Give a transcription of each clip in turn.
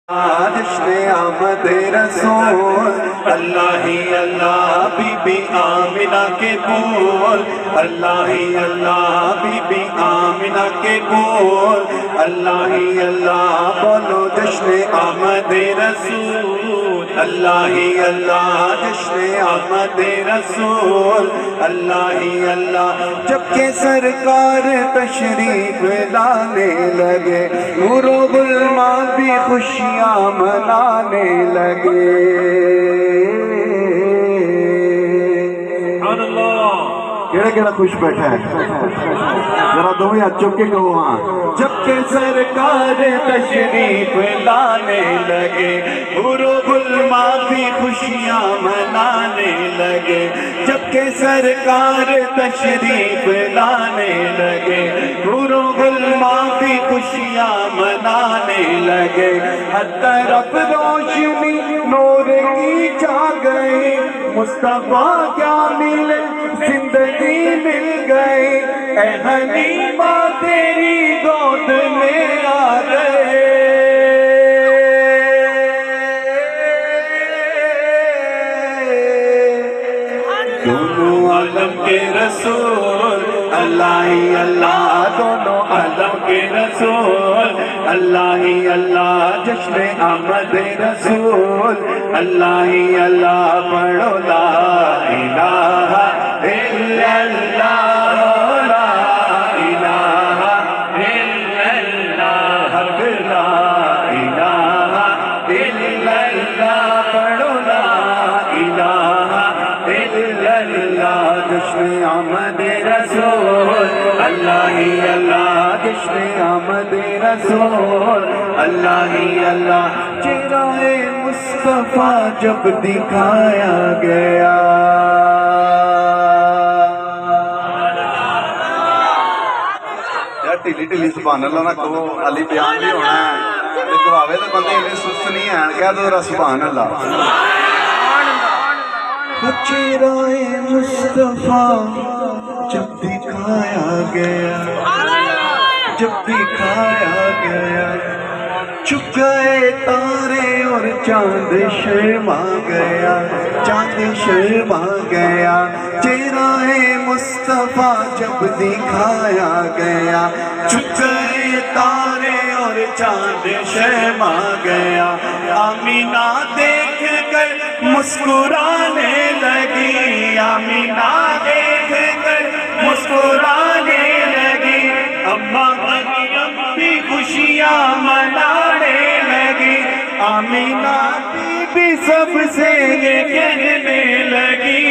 جشن آمد رسول اللہ ہی اللہ بی بی آمنہ کے بول اللہ ہی اللہ بی بی آمنہ کے بول اللہ ہی اللہ بولو جشن آمد رسول اللہ ہی اللہ جشن آمد رسول اللہ ہی اللہ جبکہ سرکار تشریف لانے لگے نور و ظلمات بھی خوشیاں منانے لگے کیڑا کیڑا خوش بیٹھا ہے ذرا دو یا چپ کے کہو ہاں جبکہ سرکار تشریف لانے لگے نور و ظلمات بھی خوشیاں منانے لگے جبکہ سرکار تشریف لانے لگے نور و ظلمات بھی خوشیاں منانے لگے ہر طرف روشنی نور کی چھا گئی مصطفیٰ کیا ملے زندگی مل گئی اے حلیمہ تیری گود میں آ گئے دونوں عالم کے رسول اللہ ہی اللہ دونوں عالم کے رسول اللہ ہی اللہ جشن آمد رسول اللہ ہی اللہ پڑھو لا الہ الا اللہ لا الہ الا اللہ لا الہ الا اللہ پڑھو لا الہ الا اللہ جشن آمد رسول اللہ ہی اللہ جشن آمد رسول اللہ ہی اللہ چہرہ مصطفیٰ جب دکھایا گیا ٹھیلی ٹھیلی سبحان اللہ نہ کہو علی بیان بھی ہونا ہے دکھاوے تو بندے انہیں سست نہیں ہیں کہہ دو ذرا سبحان اللہ چہرہ مصطفیٰ جب دکھایا گیا جب دکھایا گیا چھپ گئے تارے اور چاند شرما گیا چاند شرما گیا چہرہ مصطفیٰ جب دکھایا گیا چھپ گئے تارے اور چاند شرما گیا آمینہ دیکھ کر مسکرانے لگی آمینہ دیکھ کر مسکرانے لگی اماں مریم بھی خوشیاں منانے لگی آمینہ بی بی سب سے یہ کہنے لگی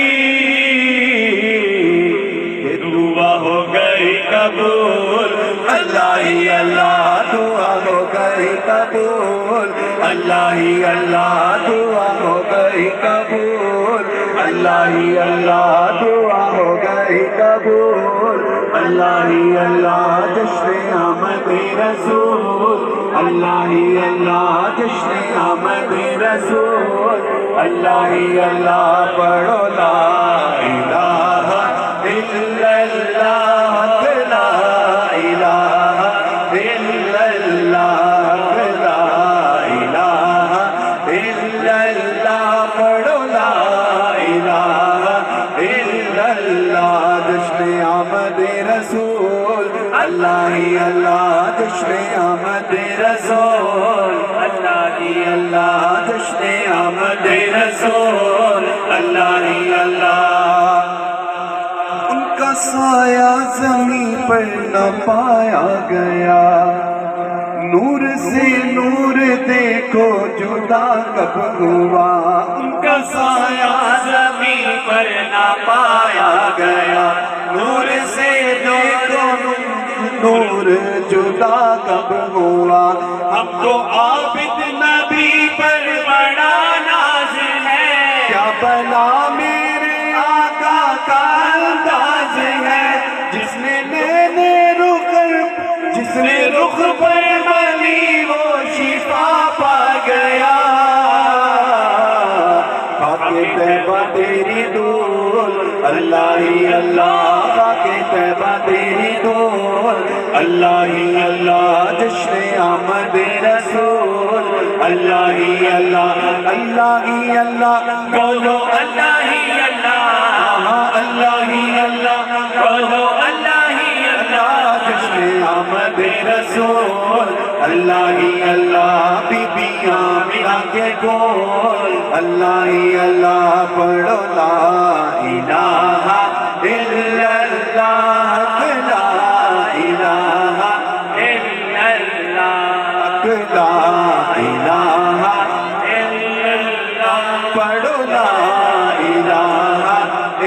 کہ دعا ہو گئی قبول اللہ ہی اللہ دعا ہو گئی قبول اللہ ہی اللہ دعا ہو گئی قبول اللہ ہی اللہ دعا ہو گئی قبول اللہ ہی اللہ جشن آمد رسول اللہ ہی اللہ جشن آمد رسول اللہ ہی اللہ پڑھو لا الہ الا اللہ لا الہ الا اللہ لا الہ الا اللہ پڑھو لا الہ الا اللہ جشن آمد رسول اللہ ہی اللہ جشن آمد رسول اللہ ہی اللہ جشن آمد رسول اللہ ہی اللہ ان کا سایہ زمین پر نہ پایا گیا نور سے نور دیکھو جدا کب ہوا ان کا سایہ زمین پر نہ پایا گیا نور سے دیکھو نور جدا کب ہوا ہم کو عابد نبی پر بڑا ناز ہے کیا بلا میرے آقا کا انداز ہے جس نے رخ پر بلی وہ شفا پا گیا خاکِ طیبہ تیری دول اللہ ہی اللہ خاکِ طیبہ تیری دول اللہ ہی اللہ جشن آمد رسول اللہ ہی اللہ اللہ ہی اللہ بولو اللہ ہی اللہ اللہ ہی اللہ بولو اللہ ہی اللہ جشن آمد رسول اللہ ہی اللہ بی بی آمنہ کے گول اللہ ہی اللہ پڑھو لا الہ الا اللہ لا الہ الا اللہ لا الہ الا اللہ پڑھو لا الہ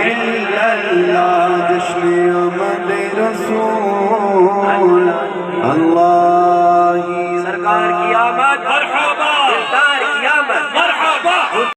الا اللہ جشن آمد رسول اللہ